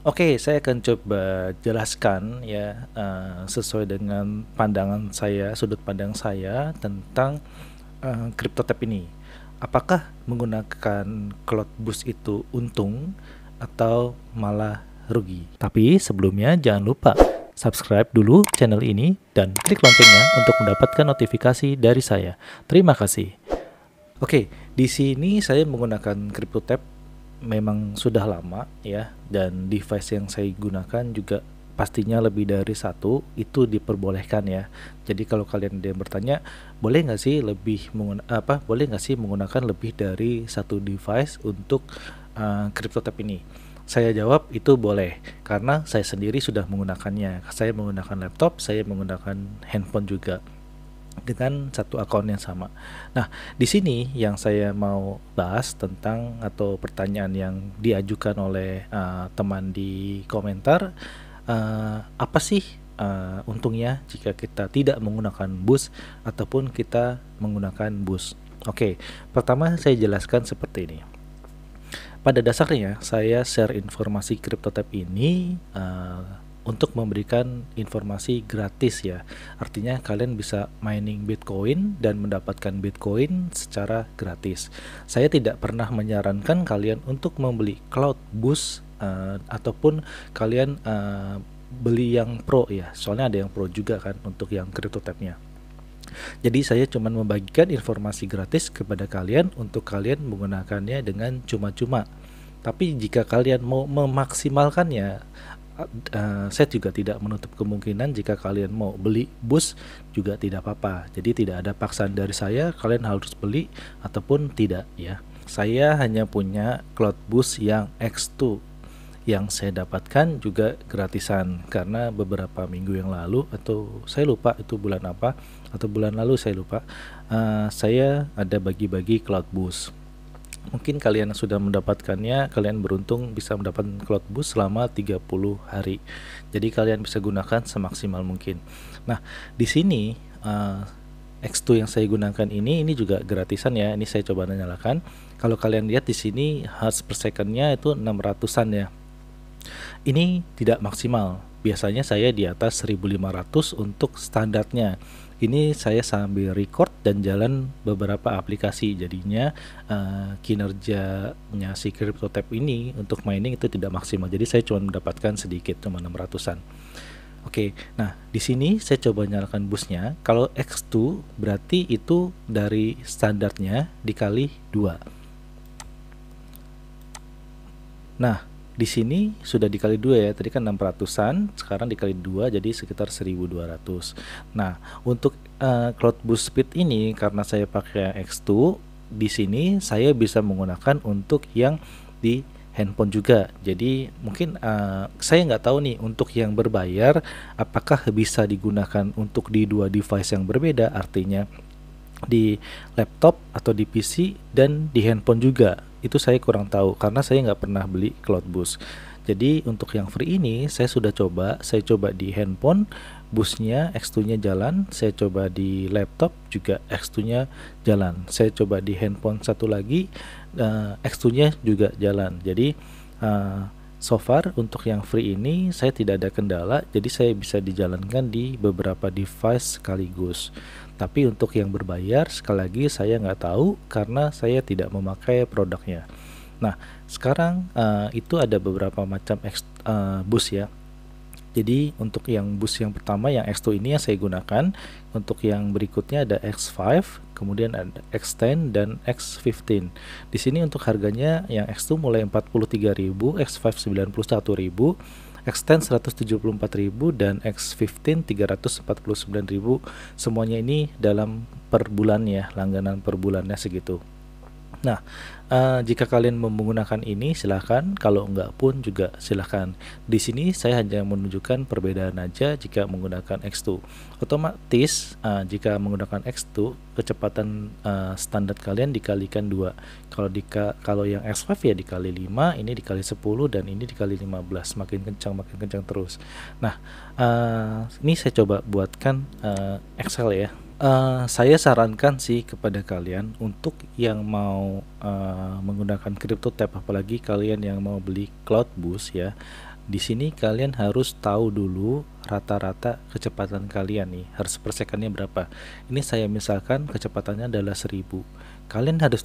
Oke, saya akan coba jelaskan ya, sesuai dengan pandangan saya, sudut pandang saya tentang CryptoTab ini. Apakah menggunakan Cloud Boost itu untung atau malah rugi? Tapi sebelumnya jangan lupa subscribe dulu channel ini dan klik loncengnya untuk mendapatkan notifikasi dari saya. Terima kasih. Oke, di sini saya menggunakan CryptoTab memang sudah lama ya, dan device yang saya gunakan juga pastinya lebih dari satu, itu diperbolehkan ya. Jadi kalau kalian ada yang bertanya, boleh nggak sih boleh nggak sih menggunakan lebih dari satu device untuk CryptoTab ini? Saya jawab itu boleh, karena saya sendiri sudah menggunakannya. Saya menggunakan laptop, saya menggunakan handphone juga dengan satu akun yang sama. Nah, di sini yang saya mau bahas tentang atau pertanyaan yang diajukan oleh teman di komentar, apa sih untungnya jika kita tidak menggunakan bus ataupun kita menggunakan bus? Oke, pertama saya jelaskan seperti ini. Pada dasarnya saya share informasi CryptoTab ini untuk memberikan informasi gratis ya. Artinya kalian bisa mining Bitcoin dan mendapatkan Bitcoin secara gratis. Saya tidak pernah menyarankan kalian untuk membeli Cloud Boost ataupun kalian beli yang pro ya. Soalnya ada yang pro juga kan untuk yang CryptoTab-nya. Jadi saya cuma membagikan informasi gratis kepada kalian untuk kalian menggunakannya dengan cuma-cuma. Tapi jika kalian mau memaksimalkannya, saya juga tidak menutup kemungkinan jika kalian mau beli bus juga tidak apa-apa. Jadi tidak ada paksaan dari saya kalian harus beli ataupun tidak ya. Saya hanya punya Cloud Boost yang X2 yang saya dapatkan juga gratisan, karena beberapa minggu yang lalu, atau saya lupa itu bulan apa, atau bulan lalu saya lupa, saya ada bagi-bagi Cloud Boost. Mungkin kalian yang sudah mendapatkannya, kalian beruntung bisa mendapatkan Cloud Boost selama 30 hari. Jadi kalian bisa gunakan semaksimal mungkin. Nah, di sini X2 yang saya gunakan ini juga gratisan ya. Ini saya coba nyalakan. Kalau kalian lihat di sini hertz per secondnya itu 600-an ya. Ini tidak maksimal. Biasanya saya di atas 1500 untuk standarnya. Ini saya sambil record dan jalan beberapa aplikasi. Jadinya kinerjanya si CryptoTab ini untuk mining itu tidak maksimal. Jadi saya cuma mendapatkan sedikit, cuma 600-an. Oke, nah di sini saya coba nyalakan busnya. Kalau X2 berarti itu dari standarnya dikali 2. Nah, di sini sudah dikali 2 ya. Tadi kan 600-an, sekarang dikali 2 jadi sekitar 1200. Nah, untuk Cloud Boost Speed ini karena saya pakai X2, di sini saya bisa menggunakan untuk yang di handphone juga. Jadi mungkin saya nggak tahu nih untuk yang berbayar apakah bisa digunakan untuk di dua device yang berbeda, artinya di laptop atau di PC dan di handphone juga. Itu saya kurang tahu karena saya nggak pernah beli Cloud Boost. Jadi untuk yang free ini saya sudah coba, saya coba di handphone busnya X2-nya jalan, saya coba di laptop juga X2-nya jalan, saya coba di handphone satu lagi X2-nya juga jalan. Jadi so far untuk yang free ini saya tidak ada kendala, jadi saya bisa dijalankan di beberapa device sekaligus. Tapi untuk yang berbayar sekali lagi saya nggak tahu karena saya tidak memakai produknya. Nah, sekarang itu ada beberapa macam bus ya. Jadi untuk yang bus yang pertama yang X2 ini yang saya gunakan. Untuk yang berikutnya ada X5, kemudian ada X10 dan X15. Di sini untuk harganya yang X2 mulai 43.000, X5 91.000, X10 174.000 dan X15 349.000. Semuanya ini dalam per bulan ya, langganan per bulannya segitu. Nah, jika kalian mau menggunakan ini silahkan, kalau enggak pun juga silahkan. Di sini saya hanya menunjukkan perbedaan aja jika menggunakan X2. Otomatis jika menggunakan X2 kecepatan standar kalian dikalikan 2. Kalau yang X5 ya dikali 5, ini dikali 10 dan ini dikali 15. Makin kencang terus. Nah, ini saya coba buatkan Excel ya. Saya sarankan sih kepada kalian untuk yang mau menggunakan CryptoTab, apalagi kalian yang mau beli Cloud Boost ya, Di sini kalian harus tahu dulu rata-rata kecepatan kalian nih, hertz per secondnya berapa. Ini saya misalkan kecepatannya adalah 1000. Kalian harus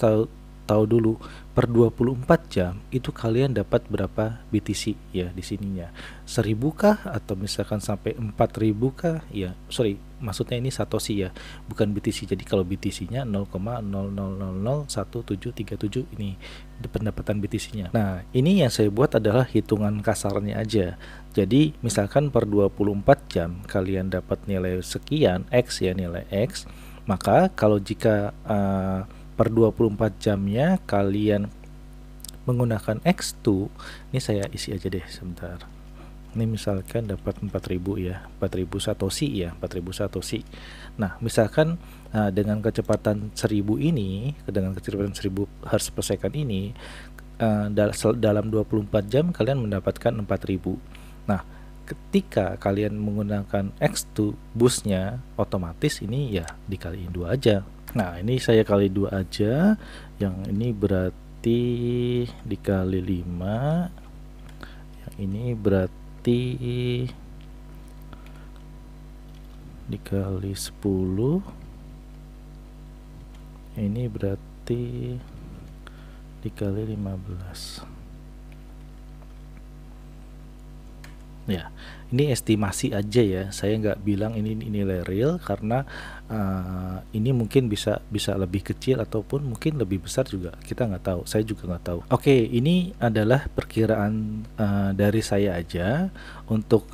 tahu dulu per 24 jam itu kalian dapat berapa BTC ya di sininya. 1000 kah atau misalkan sampai 4000 kah? Ya, sorry, maksudnya ini satoshi ya, bukan BTC. Jadi kalau BTC-nya 0,00001737 ini pendapatan BTC-nya. Nah, ini yang saya buat adalah hitungan kasarnya aja. Jadi, misalkan per 24 jam kalian dapat nilai sekian X ya, nilai X, maka kalau jika per 24 jamnya kalian menggunakan X2, ini saya isi aja deh sebentar. Ini misalkan dapat 4000 ya, 4000 satoshi ya, 4000 satoshi. Nah, misalkan dengan kecepatan 1000 ini, dengan kecepatan 1000 Hz per second ini, dalam 24 jam kalian mendapatkan 4000. Nah, ketika kalian menggunakan X2 busnya, otomatis ini ya dikaliin 2 aja. Nah, ini saya kali 2 aja. Yang ini berarti dikali 5. Yang ini berarti dikali 10. Ini berarti dikali 15. Ya, ini estimasi aja ya. Saya nggak bilang ini nilai real karena ini mungkin bisa lebih kecil ataupun mungkin lebih besar juga. Kita nggak tahu. Saya juga nggak tahu. Oke, ini adalah perkiraan dari saya aja. Untuk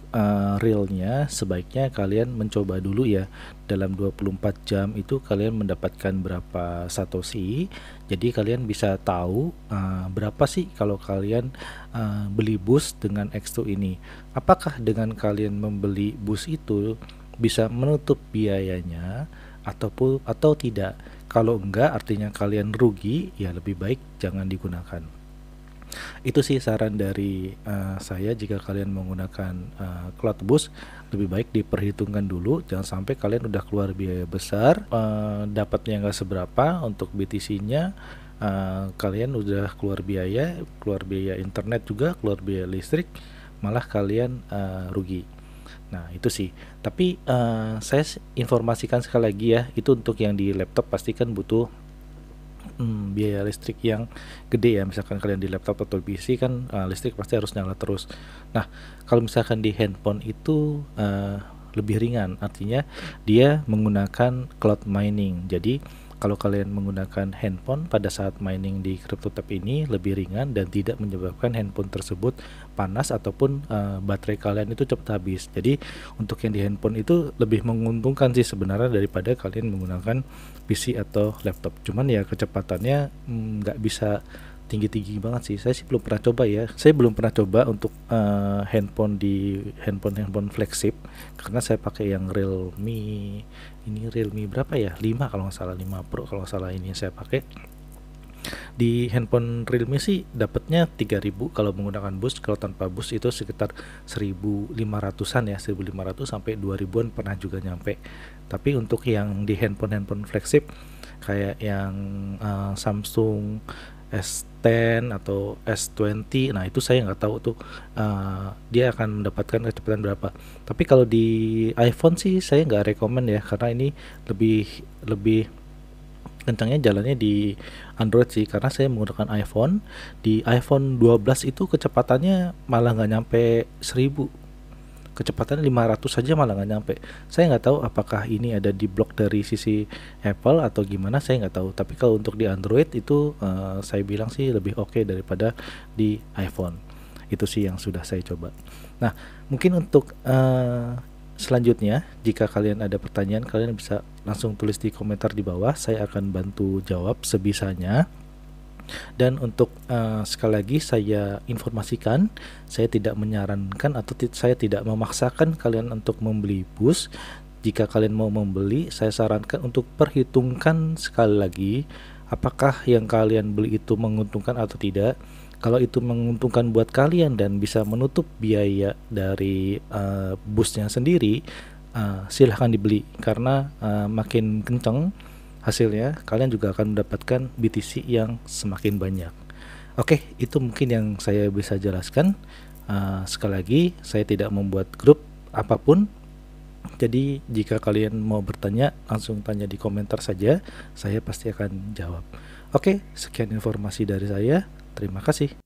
realnya sebaiknya kalian mencoba dulu ya. Dalam 24 jam itu kalian mendapatkan berapa satoshi. Jadi kalian bisa tahu berapa sih kalau kalian beli bus dengan X2 ini. Apakah dengan kalian membeli bus itu bisa menutup biayanya atau tidak? Kalau enggak, artinya kalian rugi, ya lebih baik jangan digunakan. Itu sih saran dari saya. Jika kalian menggunakan cloud bus, lebih baik diperhitungkan dulu, jangan sampai kalian udah keluar biaya besar, dapatnya nggak seberapa untuk BTC-nya. Kalian udah keluar biaya internet juga, keluar biaya listrik, malah kalian rugi. Nah, itu sih. Tapi saya informasikan sekali lagi ya, itu untuk yang di laptop pasti kan butuh biaya listrik yang gede ya. Misalkan kalian di laptop atau PC kan listrik pasti harus nyala terus. Nah, kalau misalkan di handphone itu lebih ringan, artinya dia menggunakan cloud mining. Jadi kalau kalian menggunakan handphone pada saat mining di CryptoTab ini lebih ringan dan tidak menyebabkan handphone tersebut panas ataupun baterai kalian itu cepat habis. Jadi untuk yang di handphone itu lebih menguntungkan sih sebenarnya daripada kalian menggunakan PC atau laptop. Cuman ya kecepatannya nggak bisa tinggi-tinggi banget sih. Saya sih belum pernah coba ya. Saya belum pernah coba untuk handphone di handphone flagship karena saya pakai yang Realme. Ini Realme berapa ya? 5 kalau nggak salah, 5 Pro kalau nggak salah ini yang saya pakai. Di handphone Realme sih dapatnya 3000 kalau menggunakan bus. Kalau tanpa bus itu sekitar 1500-an ya, 1500 sampai 2000-an pernah juga nyampe. Tapi untuk yang di handphone flagship kayak yang Samsung S10 atau S20, nah itu saya nggak tahu tuh dia akan mendapatkan kecepatan berapa. Tapi kalau di iPhone sih saya nggak rekomen ya, karena ini lebih kencangnya jalannya di Android sih, karena saya menggunakan iPhone. Di iPhone 12 itu kecepatannya malah nggak nyampe 1000, kecepatan 500 saja malah nggak nyampe. Saya nggak tahu apakah ini ada di blok dari sisi Apple atau gimana, saya nggak tahu. Tapi kalau untuk di Android itu saya bilang sih lebih oke daripada di iPhone. Itu sih yang sudah saya coba. Nah, mungkin untuk selanjutnya jika kalian ada pertanyaan, kalian bisa langsung tulis di komentar di bawah. Saya akan bantu jawab sebisanya. Dan untuk sekali lagi saya informasikan, saya tidak menyarankan atau saya tidak memaksakan kalian untuk membeli bus. Jika kalian mau membeli, saya sarankan untuk perhitungkan sekali lagi apakah yang kalian beli itu menguntungkan atau tidak. Kalau itu menguntungkan buat kalian dan bisa menutup biaya dari busnya sendiri, silahkan dibeli, karena makin kenceng hasilnya kalian juga akan mendapatkan BTC yang semakin banyak. Oke, itu mungkin yang saya bisa jelaskan. Sekali lagi, saya tidak membuat grup apapun. Jadi jika kalian mau bertanya, langsung tanya di komentar saja, saya pasti akan jawab. Oke, sekian informasi dari saya. Terima kasih.